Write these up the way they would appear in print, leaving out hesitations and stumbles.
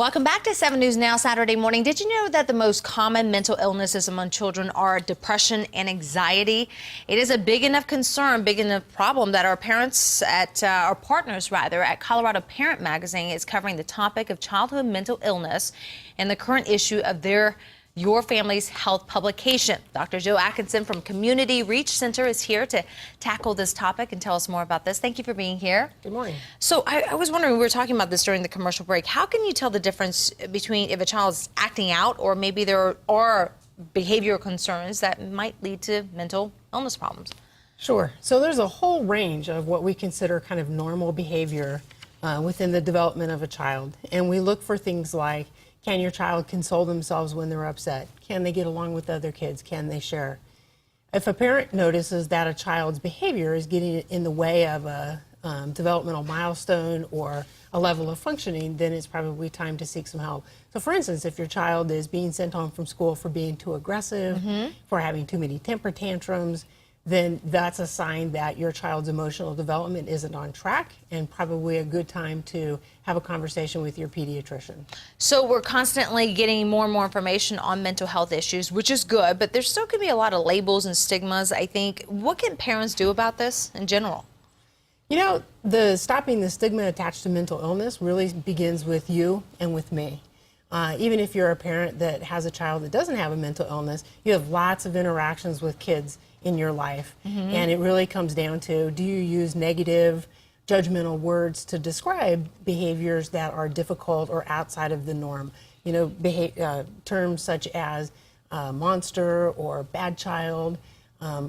Welcome back to 7 News Now Saturday morning. Did you know that the most common mental illnesses among children are depression and anxiety? It is a big enough concern, big enough problem that our partners at Colorado Parent Magazine is covering the topic of childhood mental illness in the current issue of Your Family's Health publication. Dr. Joe Atkinson from Community Reach Center is here to tackle this topic and tell us more about this. Thank you for being here. Good morning. So I was wondering, we were talking about this during the commercial break. How can you tell the difference between if a child is acting out or maybe there are behavioral concerns that might lead to mental illness problems? Sure. So there's a whole range of what we consider kind of normal behavior within the development of a child. And we look for things like, can your child console themselves when they're upset? Can they get along with other kids? Can they share? If a parent notices that a child's behavior is getting in the way of a developmental milestone or a level of functioning, then it's probably time to seek some help. So for instance, if your child is being sent home from school for being too aggressive, for having too many temper tantrums, then that's a sign that your child's emotional development isn't on track and probably a good time to have a conversation with your pediatrician. So we're constantly getting more and more information on mental health issues, which is good, but there still can be a lot of labels and stigmas, I think. What can parents do about this in general? You know, stopping the stigma attached to mental illness really begins with you and with me. Even if you're a parent that has a child that doesn't have a mental illness, you have lots of interactions with kids in your life. And it really comes down to, do you use negative, judgmental words to describe behaviors that are difficult or outside of the norm? You know, terms such as monster or bad child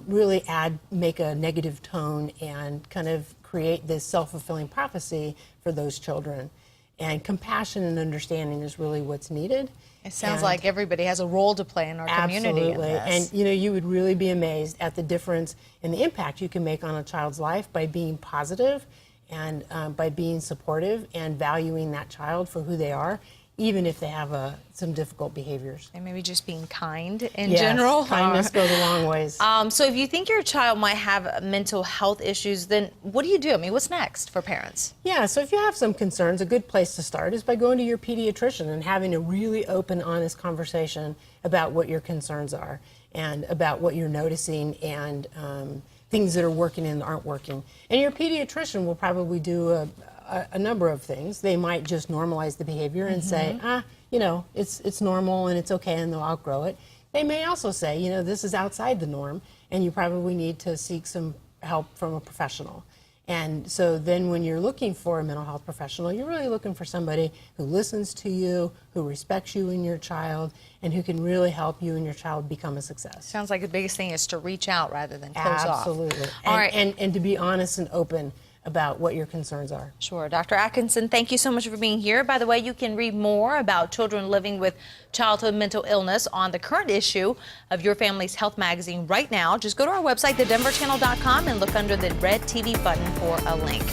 really make a negative tone and kind of create this self-fulfilling prophecy for those children. And compassion and understanding is really what's needed. It sounds like everybody has a role to play in our community. Absolutely. And you know, you would really be amazed at the difference and the impact you can make on a child's life by being positive and by being supportive and valuing that child for who they are, even if they have some difficult behaviors. And maybe just being kind in general. Kindness goes a long ways. So if you think your child might have mental health issues, then what do you do? I mean, what's next for parents? Yeah, so if you have some concerns, a good place to start is by going to your pediatrician and having a really open, honest conversation about what your concerns are and about what you're noticing and things that are working and aren't working. And your pediatrician will probably do a number of things. They might just normalize the behavior and say, you know, it's normal and it's okay and they'll outgrow it. They may also say, you know, this is outside the norm and you probably need to seek some help from a professional. And so then when you're looking for a mental health professional, you're really looking for somebody who listens to you, who respects you and your child, and who can really help you and your child become a success. Sounds like the biggest thing is to reach out rather than close off. Absolutely. All right. And to be honest and open about what your concerns are. Sure. Dr. Atkinson, thank you so much for being here. By the way, you can read more about children living with childhood mental illness on the current issue of Your Family's Health magazine right now. Just go to our website, thedenverchannel.com, and look under the red TV button for a link.